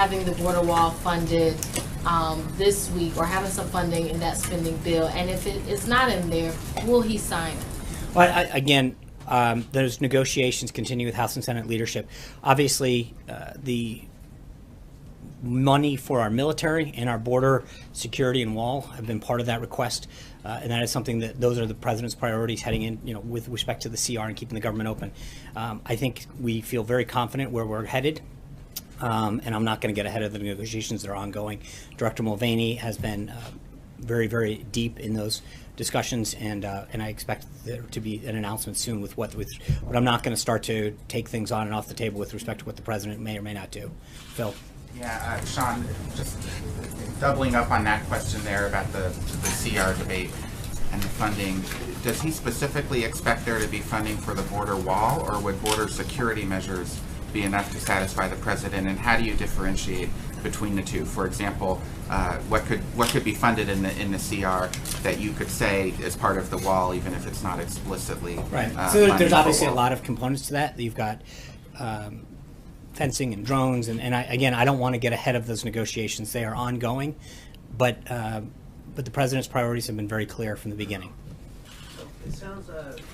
having the border wall funded this week, or having some funding in that spending bill? And if it is not in there, will he sign it? Well, again, those negotiations continue with House and Senate leadership. Obviously, the money for our military and our border security and wall have been part of that request, and that is something that those are the president's priorities heading in, with respect to the CR and keeping the government open. I think we feel very confident where we're headed, and I'm not going to get ahead of the negotiations that are ongoing. Director Mulvaney has been very, very deep in those discussions, and I expect there to be an announcement soon but I'm not going to start to take things on and off the table with respect to what the president may or may not do. Phil. Yeah, Sean, just doubling up on that question there about the CR debate and the funding. Does he specifically expect there to be funding for the border wall, or would border security measures be enough to satisfy the president? And how do you differentiate between the two? For example, what could be funded in the CR that you could say is part of the wall, even if it's not explicitly right? So there's obviously a lot of components to that. You've got fencing and drones, and I don't want to get ahead of those negotiations. They are ongoing, but the president's priorities have been very clear from the beginning. It sounds,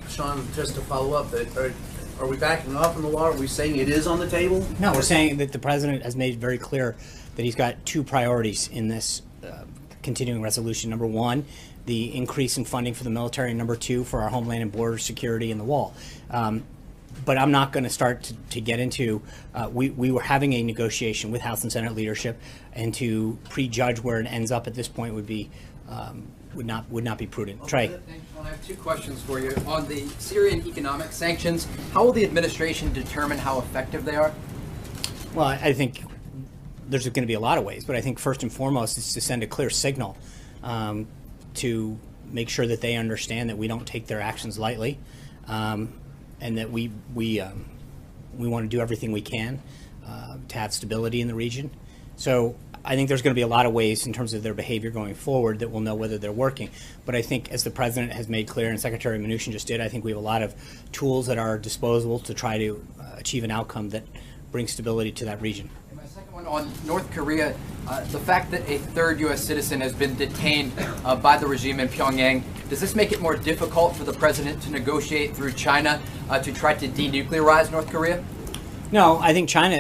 Sean, just to follow up, that are we backing off on the law? Are we saying it is on the table? No, we're saying that the president has made very clear that he's got two priorities in this continuing resolution. Number one, the increase in funding for the military, and number two, for our homeland and border security and the wall. But I'm not going to start to get into, we were having a negotiation with House and Senate leadership, and to prejudge where it ends up at this point would be, would not be prudent. Trey. Thanks, Sean. I have two questions for you. On the Syrian economic sanctions, how will the administration determine how effective they are? Well, I think there's going to be a lot of ways, but I think first and foremost is to send a clear signal to make sure that they understand that we don't take their actions lightly. And that we want to do everything we can to have stability in the region. So I think there's going to be a lot of ways in terms of their behavior going forward that we'll know whether they're working. But I think, as the president has made clear, and Secretary Mnuchin just did, I think we have a lot of tools at our disposal to try to achieve an outcome that brings stability to that region. And my second one on North Korea, the fact that a third U.S. citizen has been detained by the regime in Pyongyang, does this make it more difficult for the president to negotiate through China to try to denuclearize North Korea? No, I think China,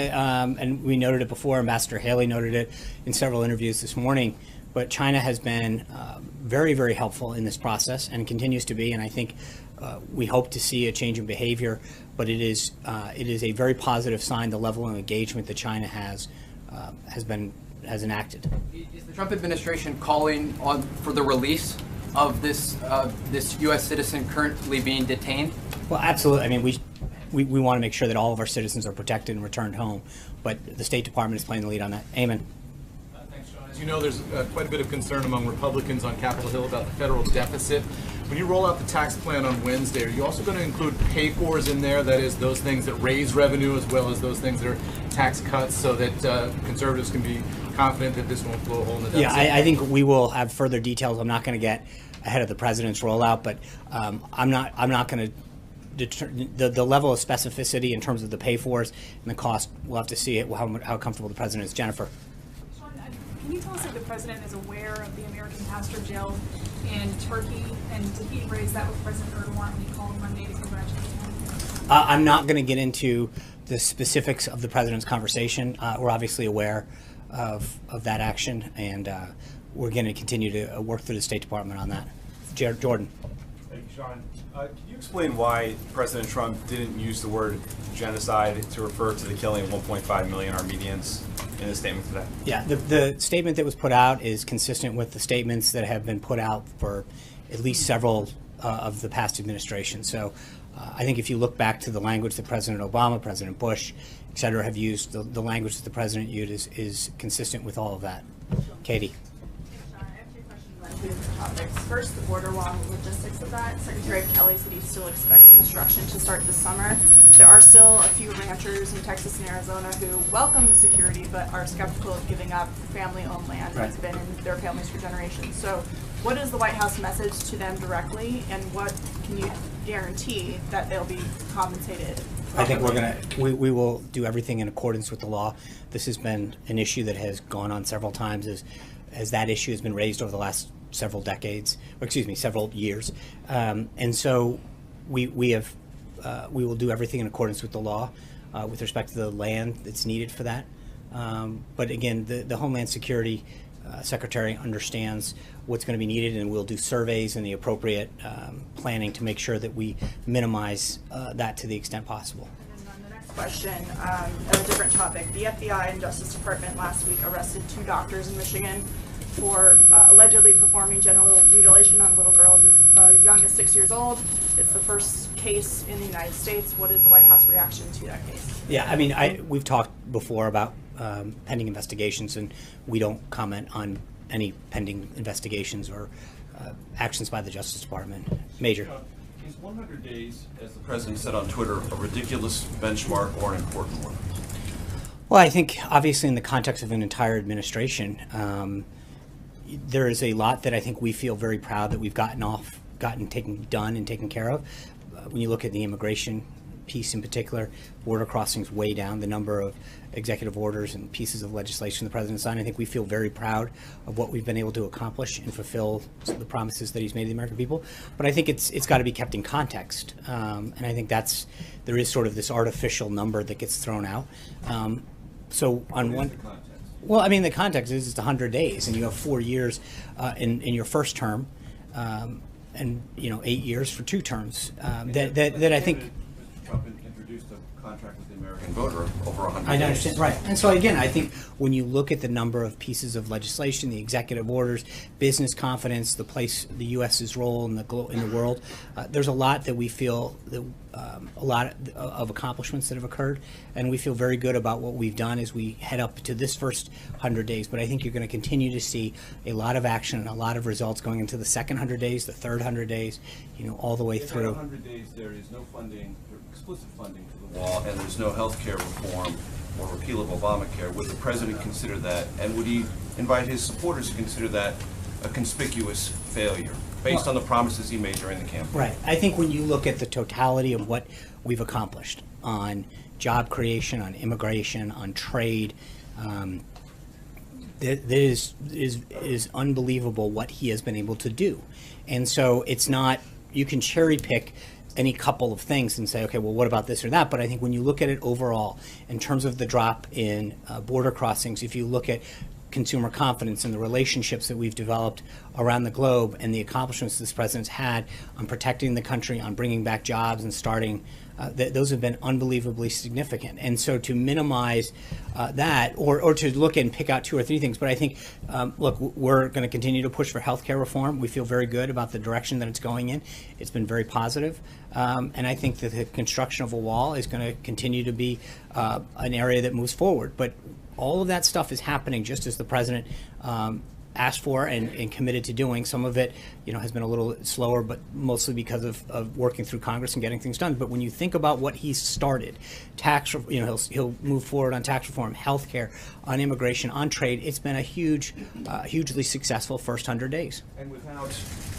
and we noted it before, Ambassador Haley noted it in several interviews this morning, but China has been very, very helpful in this process and continues to be, and I think we hope to see a change in behavior, but it is a very positive sign, the level of engagement that China has enacted. Is the Trump administration calling for the release of this U.S. citizen currently being detained? Well, absolutely. I mean, we want to make sure that all of our citizens are protected and returned home, but the State Department is playing the lead on that. Eamon. Thanks, Sean. As you know, there's quite a bit of concern among Republicans on Capitol Hill about the federal deficit. When you roll out the tax plan on Wednesday, are you also going to include pay-fors in there? That is, those things that raise revenue as well as those things that are tax cuts, so that conservatives can be confident that this won't blow a hole in the deficit? Yeah, I think we will have further details. I'm not going to get ahead of the president's rollout, but I'm not going to the level of specificity in terms of the pay-fors and the cost. We'll have to see it, how comfortable the president is. Jennifer. Sean, can you tell us if the president is aware of the American pastor jailed in Turkey, and did he raise that with President Erdogan when he called Monday to congratulate him? I'm not going to get into the specifics of the president's conversation. We're obviously aware of that action, and we're going to continue to work through the State Department on that. Jordan. Thank you, Sean. Can you explain why President Trump didn't use the word genocide to refer to the killing of 1.5 million Armenians in his statement today? Yeah, the statement that was put out is consistent with the statements that have been put out for at least several of the past administrations. So I think if you look back to the language that President Obama, President Bush, et cetera, have used, the language that the president used is consistent with all of that. Katie. Topics. First, the border wall and logistics of that. Secretary Kelly said he still expects construction to start this summer. There are still a few ranchers in Texas and Arizona who welcome the security but are skeptical of giving up family-owned land that's been in their families for generations. So what is the White House message to them directly, and what can you guarantee that they'll be compensated I think we will do everything in accordance with the law. This has been an issue that has gone on several times as that issue has been raised over the last several decades, or excuse me, several years. And so we will do everything in accordance with the law with respect to the land that's needed for that. But again, the Homeland Security Secretary understands what's going to be needed, and we'll do surveys and the appropriate planning to make sure that we minimize that to the extent possible. And then on the next question, on a different topic, the FBI and Justice Department last week arrested 2 doctors in Michigan for allegedly performing genital mutilation on little girls as young as 6 years old. It's the first case in the United States. What is the White House reaction to that case? Yeah, I mean, we've talked before about pending investigations, and we don't comment on any pending investigations or actions by the Justice Department. Major. Is 100 days, as the president said on Twitter, a ridiculous benchmark or an important one? Well, I think obviously in the context of an entire administration, there is a lot that I think we feel very proud that we've done and taken care of. When you look at the immigration piece in particular, border crossings way down, the number of executive orders and pieces of legislation the president signed, I think we feel very proud of what we've been able to accomplish and fulfill the promises that he's made to the American people. But I think it's got to be kept in context, and I think there is sort of this artificial number that gets thrown out. So on one. Well, I mean, the context is it's 100 days, and you have 4 years in your first term, and 8 years for 2 terms. That I think. Mr. Trump introduced a contract with the American voter over 100 days. I understand, right. And so again, I think when you look at the number of pieces of legislation, the executive orders, business confidence, the place, the U.S.'s role in the world, there's a lot that we feel that a lot of accomplishments that have occurred, and we feel very good about what we've done as we head up to this first 100 days. But I think you're going to continue to see a lot of action and a lot of results going into the second 100 days, the third 100 days, all the way through. In 100 days, there is no funding, explicit funding to the wall, and there's no health care reform or repeal of Obamacare. Would the president consider that, and would he invite his supporters to consider that a conspicuous failure based on the promises he made during the campaign? Right. I think when you look at the totality of what we've accomplished on job creation, on immigration, on trade, that is unbelievable what he has been able to do. And so it's not, you can cherry pick any couple of things and say, okay, well, what about this or that? But I think when you look at it overall, in terms of the drop in border crossings, if you look at consumer confidence and the relationships that we've developed around the globe and the accomplishments this president's had on protecting the country, on bringing back jobs and starting, those have been unbelievably significant. And so to minimize that, or to look and pick out 2 or 3 things, but I think, look, we're going to continue to push for health care reform. We feel very good about the direction that it's going in. It's been very positive. And I think that the construction of a wall is going to continue to be an area that moves forward. But all of that stuff is happening just as the president asked for and committed to doing. Some of it, has been a little slower, but mostly because of working through Congress and getting things done. But when you think about what he's started, he'll move forward on tax reform, healthcare, on immigration, on trade. It's been a hugely successful first 100 days. And without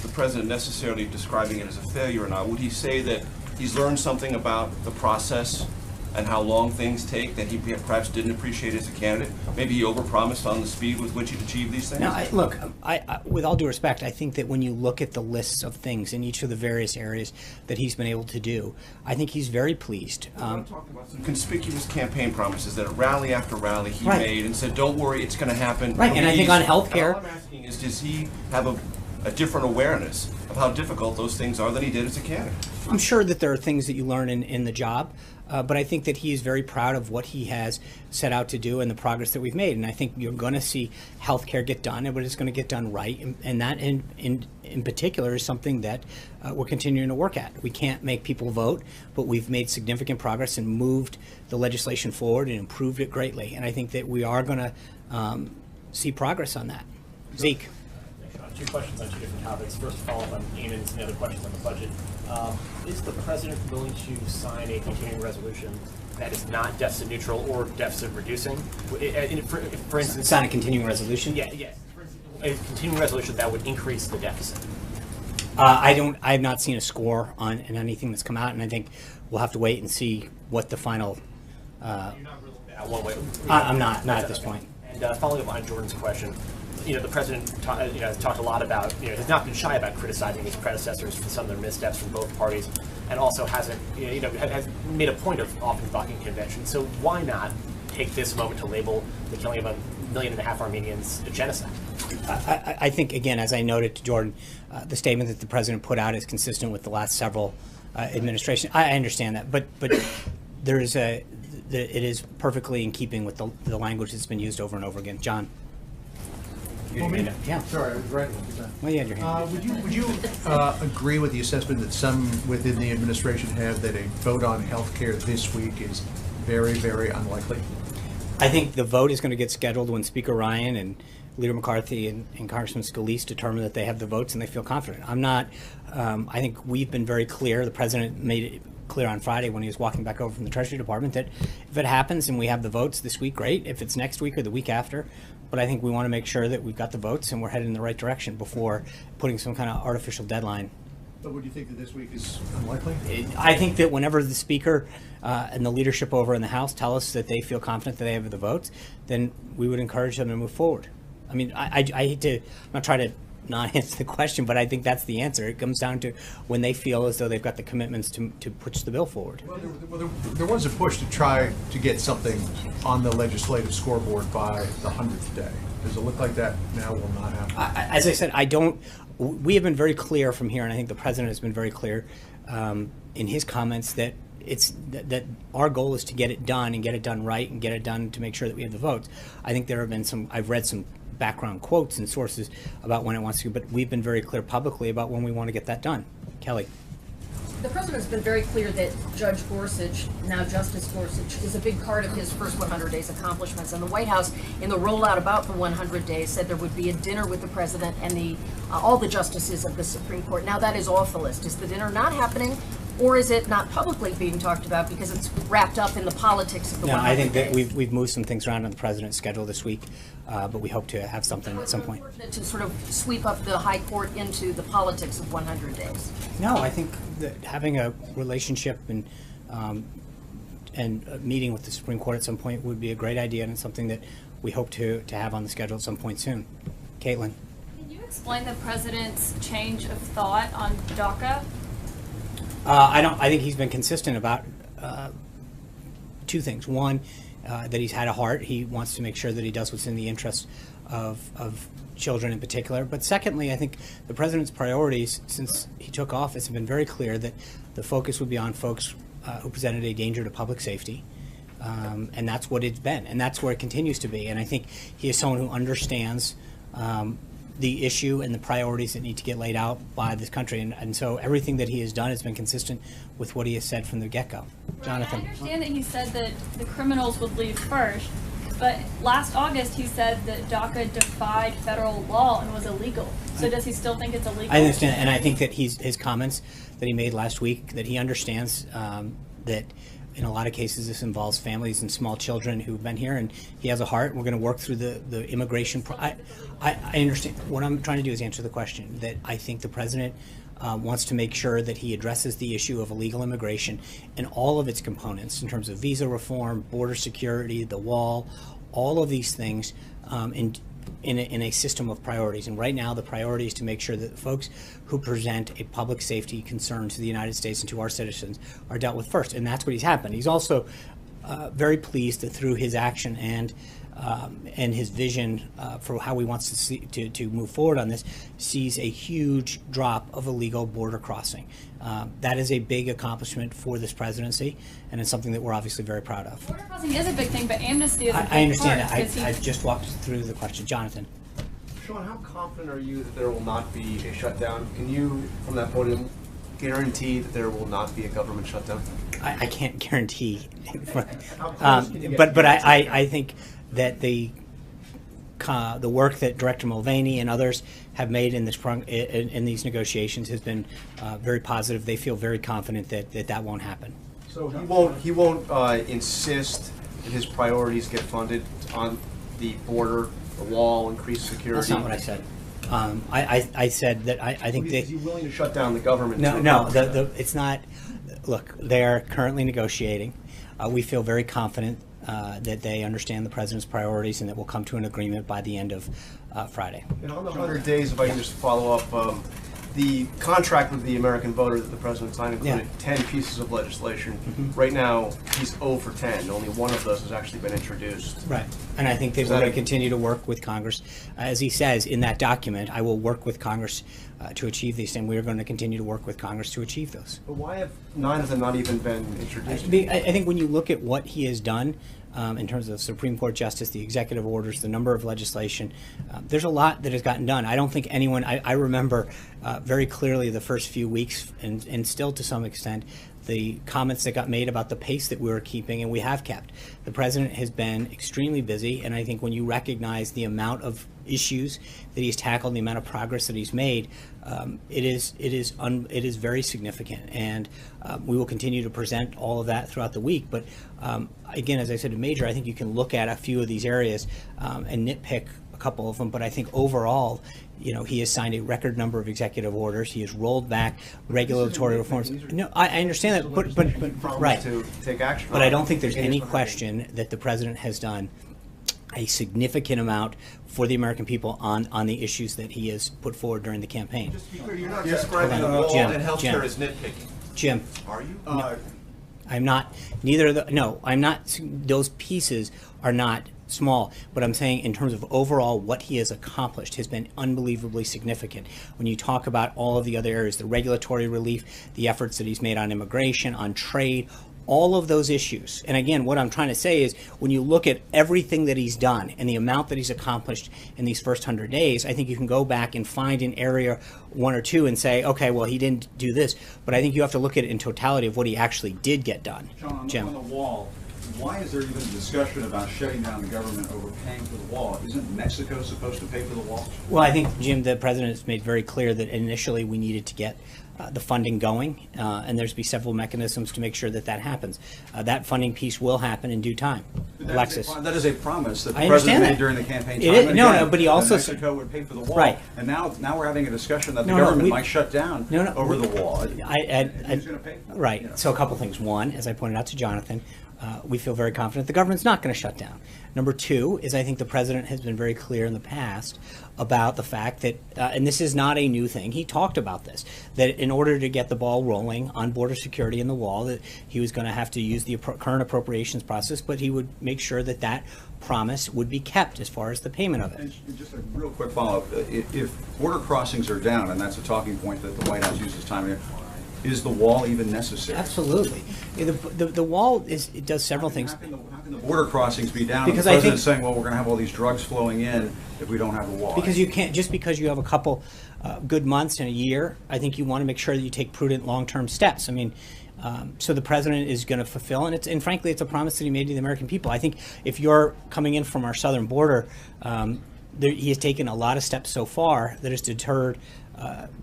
the president necessarily describing it as a failure or not, would he say that he's learned something about the process and how long things take that he perhaps didn't appreciate as a candidate? Maybe he overpromised on the speed with which he'd achieve these things? Now, look, with all due respect, I think that when you look at the lists of things in each of the various areas that he's been able to do, I think he's very pleased. I'm talking about some conspicuous campaign promises that rally after rally he Right. made and said, don't worry, it's going to happen. Right, and I think on healthcare. All I'm asking is, does he have a different awareness of how difficult those things are than he did as a candidate? I'm sure that there are things that you learn in the job, but I think that he is very proud of what he has set out to do and the progress that we've made. And I think you're going to see healthcare get done, but it's going to get done right. And that, in particular, is something that we're continuing to work at. We can't make people vote, but we've made significant progress and moved the legislation forward and improved it greatly. And I think that we are going to see progress on that. Zeke. 2 questions on 2 different topics. First, follow up on Eamon's and the other questions on the budget. Is the president willing to sign a continuing resolution that is not deficit neutral or deficit reducing? For instance, Sign a continuing resolution? Yes. A continuing resolution that would increase the deficit. I have not seen a score on anything that's come out, and I think we'll have to wait and see what the final. One way. I'm not at this point. And following up on Jordan's question, the president has talked a lot about, has not been shy about criticizing his predecessors for some of their missteps from both parties, and also hasn't, has made a point of often blocking convention. So why not take this moment to label the killing of 1.5 million Armenians a genocide? I think, again, as I noted to Jordan, the statement that the president put out is consistent with the last several administrations. I understand that, but there is it is perfectly in keeping with the language that's been used over and over again. John. Yeah. Sorry, I was writing. Well, you had your hand. Would you agree with the assessment that some within the administration have that a vote on health care this week is very, very unlikely? I think the vote is going to get scheduled when Speaker Ryan and Leader McCarthy and Congressman Scalise determine that they have the votes and they feel confident. I'm not. I think we've been very clear. The president made it clear on Friday when he was walking back over from the Treasury Department that if it happens and we have the votes this week, great. If it's next week or the week after, but I think we want to make sure that we've got the votes and we're headed in the right direction before putting some kind of artificial deadline. But would you think that this week is unlikely? I think that whenever the Speaker and the leadership over in the House tell us that they feel confident that they have the votes, then we would encourage them to move forward. I mean, I hate to, I'm not trying to not answer the question, but I think that's the answer. It comes down to when they feel as though they've got the commitments to push the bill forward. Well, there was a push to try to get something on the legislative scoreboard by the 100th day. Does it look like that now will not happen? As I said, we have been very clear from here, and I think the president has been very clear in his comments that that our goal is to get it done and get it done right and get it done to make sure that we have the votes. I think there have been I've read some background quotes and sources about when it wants to, but we've been very clear publicly about when we want to get that done. Kelly. The president's been very clear that Judge Gorsuch, now Justice Gorsuch, is a big part of his first 100 days accomplishments. And the White House, in the rollout about the 100 days, said there would be a dinner with the president and all the justices of the Supreme Court. Now that is off the list. Is the dinner not happening, or is it not publicly being talked about because it's wrapped up in the politics of the 100 days? No, I think that we've moved some things around on the president's schedule this week, but we hope to have something at some point. To sort of sweep up the high court into the politics of 100 days. No, I think that having a relationship and a meeting with the Supreme Court at some point would be a great idea, and it's something that we hope to have on the schedule at some point soon. Caitlin. Can you explain the president's change of thought on DACA? I think he's been consistent about two things. One, that he's had a heart. He wants to make sure that he does what's in the interest of children in particular. But secondly, I think the president's priorities since he took office have been very clear that the focus would be on folks who presented a danger to public safety. And that's what it's been. And that's where it continues to be. And I think he is someone who understands the issue and the priorities that need to get laid out by this country. And so everything that he has done has been consistent with what he has said from the get-go. Jonathan. I understand that he said that the criminals would leave first, but last August he said that DACA defied federal law and was illegal. So does he still think it's illegal? I understand, and I think that his comments that he made last week, that he understands that in a lot of cases this involves families and small children who've been here, and he has a heart. We're going to work through the immigration. I understand. What I'm trying to do is answer the question that I think the president wants to make sure that he addresses the issue of illegal immigration and all of its components in terms of visa reform, border security, the wall, all of these things in a system of priorities. And right now the priority is to make sure that folks who present a public safety concern to the United States and to our citizens are dealt with first. And that's what he's happened. He's also very pleased that through his action and his vision for how he wants to see, to move forward on this, sees a huge drop of illegal border crossing. That is a big accomplishment for this presidency, and it's something that we're obviously very proud of. Border crossing is a big thing, but amnesty is a big I understand part, that. I just walked through the question. Jonathan. Sean, how confident are you that there will not be a shutdown? Can you, from that podium, guarantee that there will not be a government shutdown? I can't guarantee, but I think that the work that Director Mulvaney and others have made in these negotiations has been very positive. They feel very confident that won't happen. So he won't insist that his priorities get funded on the border, the wall, increased security. That's not what I said. I said that I think is he willing to shut down the government? No, it's not. Look, they are currently negotiating. we feel very confident that they understand the president's priorities and that we'll come to an agreement by the end of Friday. And on the 100 days, if I can just follow up, the contract with the American voter that the president signed included 10 pieces of legislation. Right now, he's 0 for 10. Only one of those has actually been introduced. Right. And I think that we're going to continue to work with Congress. As he says in that document, I will work with Congress to achieve these, and we are going to continue to work with Congress to achieve those. But why have 9 of them not even been introduced? I think when you look at what he has done, in terms of Supreme Court justice, the executive orders, the number of legislation, there's a lot that has gotten done. I don't think anyone, I remember very clearly the first few weeks, and still to some extent, the comments that got made about the pace that we were keeping, and we have kept. The president has been extremely busy, and I think when you recognize the amount of issues that he's tackled, the amount of progress that he's made, it is very significant, and we will continue to present all of that throughout the week. But again, as I said to Major, I think you can look at a few of these areas and nitpick a couple of them, but I think overall, you know, he has signed a record number of executive orders. He has rolled back regulatory reforms. No, I understand that, but right. To take action. But I don't think there's any question that the president has done a significant amount for the American people on the issues that he has put forward during the campaign. Just to be clear, you're not describing the wall and healthcare as nitpicking. Jim. Are you? No, I'm not. Neither of the. No, I'm not. Those pieces are not small, but I'm saying in terms of overall what he has accomplished has been unbelievably significant. When you talk about all of the other areas, the regulatory relief, the efforts that he's made on immigration, on trade, all of those issues. And again, what I'm trying to say is when you look at everything that he's done and the amount that he's accomplished in these first 100 days, I think you can go back and find an area, one or two, and say, okay, well, he didn't do this. But I think you have to look at it in totality of what he actually did get done. John, Jim. on the wall, why is there even a discussion about shutting down the government over paying for the wall? Isn't Mexico supposed to pay for the wall? Well, I think, Jim, the president has made very clear that initially we needed to get the funding going, and there's be several mechanisms to make sure that that happens. That funding piece will happen in due time. Alexis. That is a promise that the I president understand made that. during the campaign. It time is, and no, again, no, but he also that Mexico would pay for the wall. Right. And now we're having a discussion that the No, government we- might shut down over the wall. Who's going to pay? Right. Yeah. So a couple things. One, as I pointed out to Jonathan, we feel very confident the government's not going to shut down. Number two is I think the president has been very clear in the past about the fact that, and this is not a new thing, he talked about this, that in order to get the ball rolling on border security and the wall, that he was going to have to use the current appropriations process, but he would make sure that that promise would be kept as far as the payment of it. And just a real quick follow-up. If border crossings are down, and that's a talking point that the White House uses time here, is the wall even necessary? Absolutely. The wall it does several things. How can the border crossings be down? Because the I think president's saying, well, we're going to have all these drugs flowing in if we don't have a wall. Because you can't, just because you have a couple good months in a year, I think you want to make sure that you take prudent long-term steps. I mean, so the president is going to fulfill, and frankly, it's a promise that he made to the American people. I think if you're coming in from our southern border, he has taken a lot of steps so far that has deterred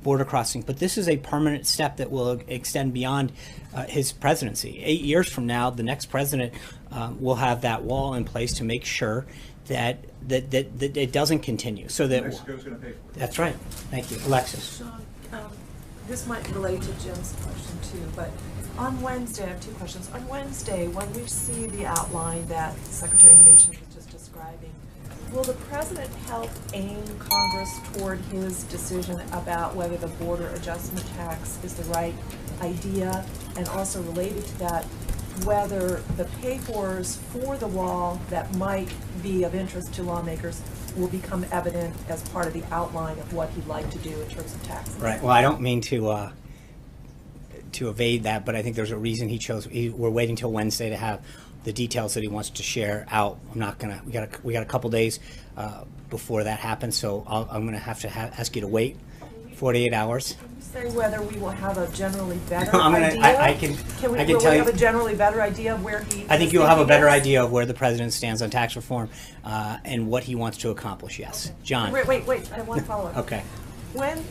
border crossing, but this is a permanent step that will extend beyond his presidency. 8 years from now, the next president will have that wall in place to make sure that it doesn't continue. So that Mexico's going to pay for it. That's right. Thank you, Alexis. Sean, this might relate to Jim's question too, but on Wednesday, I have two questions. On Wednesday, when we see the outline that Secretary Mnuchin was just describing, will the president help aim Congress toward his decision about whether the border adjustment tax is the right idea? And also related to that, whether the pay-fors for the wall that might be of interest to lawmakers will become evident as part of the outline of what he'd like to do in terms of taxes? Right. Well, I don't mean to evade that, but I think there's a reason he chose. We're waiting till Wednesday to have the details that he wants to share out. I'm not gonna. We got a couple days before that happens, so I'm gonna have to ask you to wait 48 hours. Can you say whether we will have a generally better idea? I can tell you. Will we have a generally better idea of where he? I think you'll have a better idea of where the president stands on tax reform and what he wants to accomplish. Yes, John. Wait. I have one follow-up. Okay. When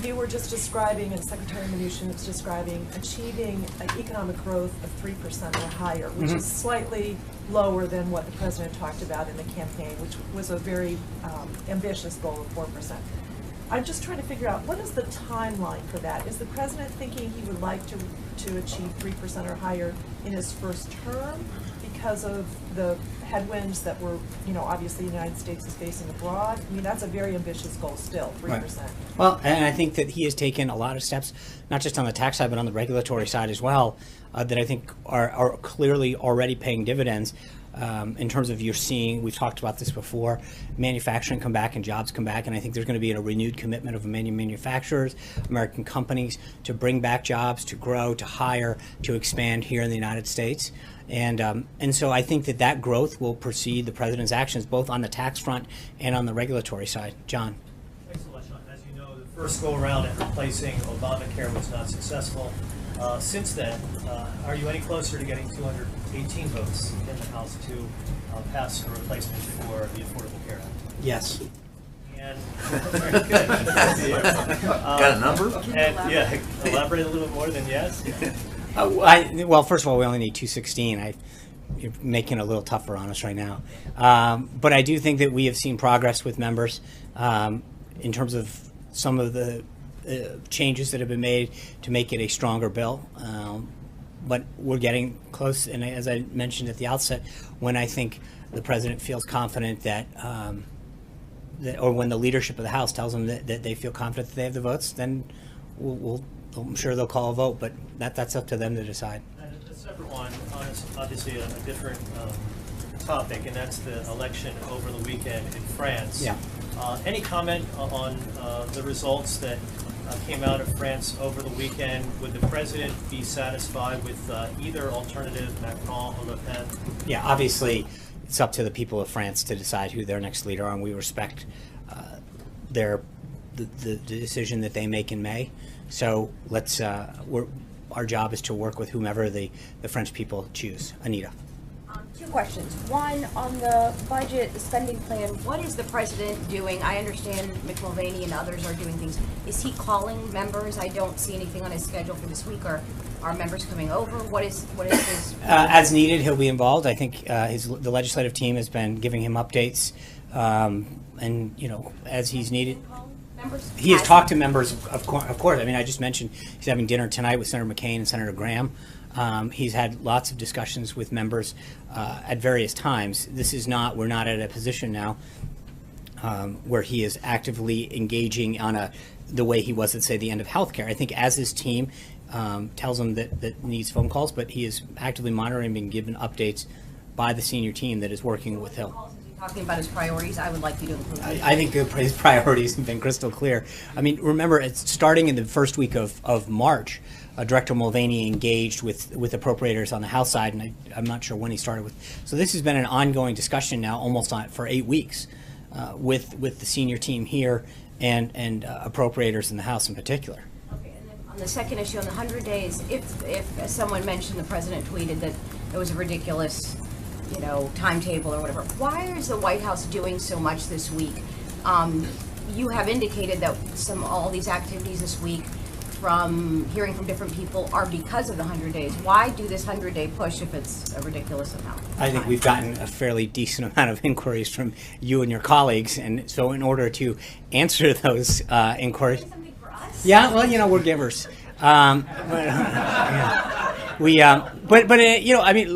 you were just describing, and Secretary Mnuchin was describing, achieving an economic growth of 3% or higher, which is slightly lower than what the president talked about in the campaign, which was a very ambitious goal of 4%. I'm just trying to figure out, what is the timeline for that? Is the president thinking he would like to achieve 3% or higher in his first term because of the headwinds that we're, obviously the United States is facing abroad? I mean, that's a very ambitious goal still, 3%. Right. Well, and I think that he has taken a lot of steps, not just on the tax side, but on the regulatory side as well, that I think are clearly already paying dividends. In terms of you're seeing, we've talked about this before, manufacturing come back and jobs come back, and I think there's going to be a renewed commitment of many manufacturers, American companies, to bring back jobs, to grow, to hire, to expand here in the United States. And so I think that growth will precede the president's actions, both on the tax front and on the regulatory side. John. Thanks so much, Sean. As you know, the first go around at replacing Obamacare was not successful. Since then, are you any closer to getting 218 votes in the House to pass a replacement for the Affordable Care Act? Yes. And very good. Got a number? And, yeah, elaborate a little bit more than yes. Well, first of all, we only need 216. You're making it a little tougher on us right now. But I do think that we have seen progress with members in terms of some of the changes that have been made to make it a stronger bill. But we're getting close, and as I mentioned at the outset, when I think the president feels confident that or when the leadership of the House tells them that they feel confident that they have the votes, then I'm sure they'll call a vote, but that's up to them to decide. And a separate one, obviously a different topic, and that's the election over the weekend in France. Yeah. Any comment on the results that came out of France over the weekend? Would the president be satisfied with either alternative, Macron or Le Pen? Yeah, obviously, it's up to the people of France to decide who their next leader are, and we respect the decision that they make in May. So let's our job is to work with whomever the French people choose. Anita. Two questions. One, on the budget, the spending plan, what is the president doing? I understand Mick Mulvaney and others are doing things. Is he calling members? I don't see anything on his schedule for this week. Are members coming over? What is his... As needed, he'll be involved. I think the legislative team has been giving him updates, and as he's needed. He has talked to members, of course. I mean, I just mentioned he's having dinner tonight with Senator McCain and Senator Graham. He's had lots of discussions with members at various times. We're not at a position now where he is actively engaging on the way he was at, say, the end of healthcare. I think as his team tells him that needs phone calls, but he is actively monitoring and being given updates by the senior team that is working with him. Talking about his priorities, I would like you to include. I think his priorities have been crystal clear. I mean, remember, it's starting in the first week of March. Director Mulvaney engaged with appropriators on the House side, and I'm not sure when he started with. So this has been an ongoing discussion now, almost for 8 weeks, with the senior team here and appropriators in the House in particular. Okay, and then on the second issue, on the 100 days, if as someone mentioned, the president tweeted that it was a ridiculous, timetable or whatever. Why is the White House doing so much this week? You have indicated that all these activities this week, from hearing from different people, are because of the 100 days. Why do this 100-day push if it's a ridiculous amount? I think we've gotten a fairly decent amount of inquiries from you and your colleagues, and so in order to answer those inquiries, something for us? Yeah, well, we're givers. I mean,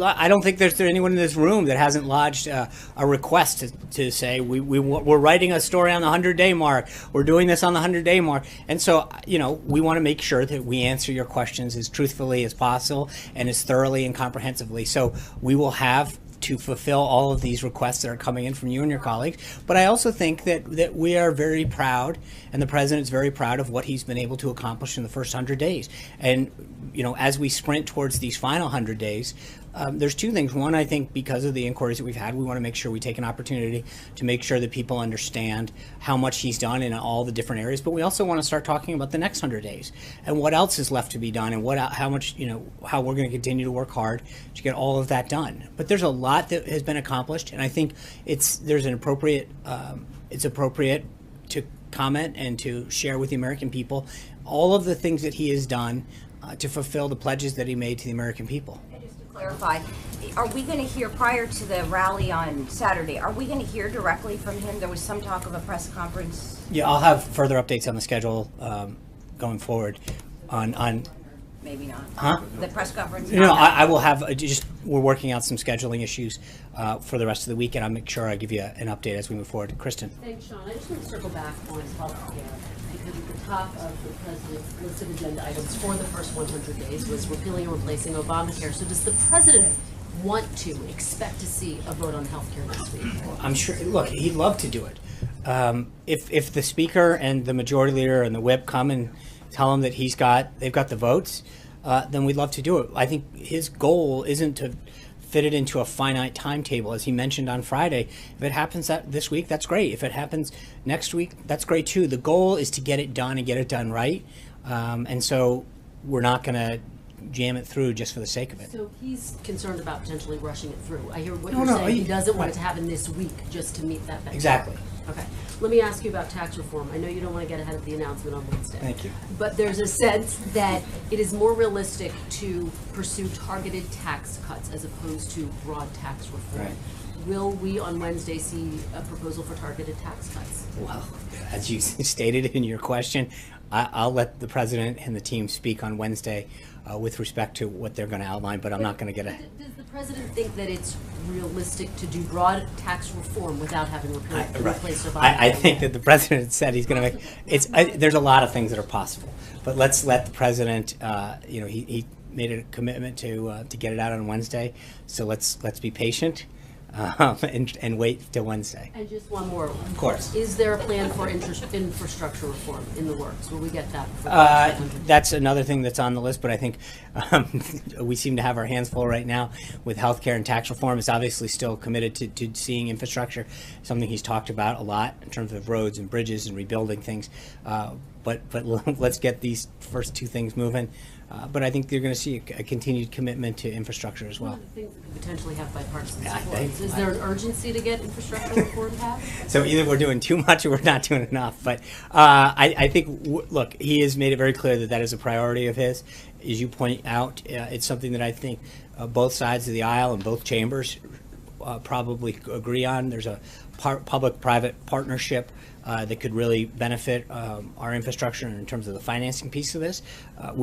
I don't think there's anyone in this room that hasn't lodged a request to say we're writing a story on the 100-day mark. We're doing this on the 100-day mark, and so we want to make sure that we answer your questions as truthfully as possible and as thoroughly and comprehensively. So we will have to fulfill all of these requests that are coming in from you and your colleagues. But I also think that we are very proud, and the president's very proud of what he's been able to accomplish in the first 100 days. And, as we sprint towards these final 100 days, there's two things. One, I think because of the inquiries that we've had, we want to make sure we take an opportunity to make sure that people understand how much he's done in all the different areas. But we also want to start talking about the next 100 days and what else is left to be done, and how much, how we're going to continue to work hard to get all of that done. But there's a lot that has been accomplished, and I think it's appropriate to comment and to share with the American people all of the things that he has done to fulfill the pledges that he made to the American people. Clarify, are we going to hear, prior to the rally on Saturday, are we going to hear directly from him? There was some talk of a press conference. Yeah, I'll have further updates on the schedule going forward on Maybe not. Huh? The press conference? No, I will have, we're working out some scheduling issues for the rest of the week, and I'll make sure I give you an update as we move forward. Kristen. Thanks, Sean. I just want to circle back on healthcare, because at the top of the president's list of agenda items for the first 100 days was repealing and replacing Obamacare. So does the president want to, expect to see a vote on healthcare this week? I'm sure, look, he'd love to do it. If the speaker and the majority leader and the whip come and tell him that they've got the votes, then we'd love to do it. I think his goal isn't to fit it into a finite timetable, as he mentioned on Friday. If it happens this week, that's great. If it happens next week, that's great too. The goal is to get it done and get it done right. And so we're not going to jam it through just for the sake of it. So he's concerned about potentially rushing it through. I hear what No, you're no, saying. He doesn't want right. it to happen this week just to meet that benchmark. Exactly. Okay. Let me ask you about tax reform. I know you don't want to get ahead of the announcement on Wednesday. Thank you. But there's a sense that it is more realistic to pursue targeted tax cuts as opposed to broad tax reform. Right. Will we on Wednesday see a proposal for targeted tax cuts? Well, as you stated in your question, I'll let the president and the team speak on Wednesday with respect to what they're going to outline, but I'm not going to get ahead. Does the president think that it's realistic to do broad tax reform without having replaced Obama? I think that the president said he's going to make there's a lot of things that are possible, but let's let the president. He made a commitment to get it out on Wednesday, so let's be patient and wait till Wednesday. And just one more. Of course. Is there a plan for infrastructure reform in the works? Will we get that? For That's another thing that's on the list, but I think we seem to have our hands full right now with healthcare and tax reform. Is obviously still committed to seeing infrastructure, something he's talked about a lot in terms of roads and bridges and rebuilding things. But let's get these first two things moving. But I think you're going to see a continued commitment to infrastructure as well. One of the things that could potentially have bipartisan Yeah, support. Is there an urgency to get infrastructure reform passed? So either we're doing too much or we're not doing enough. But I think, look, he has made it very clear that that is a priority of his. As you point out, it's something that I think both sides of the aisle and both chambers probably agree on. There's a public-private partnership that could really benefit our infrastructure in terms of the financing piece of this.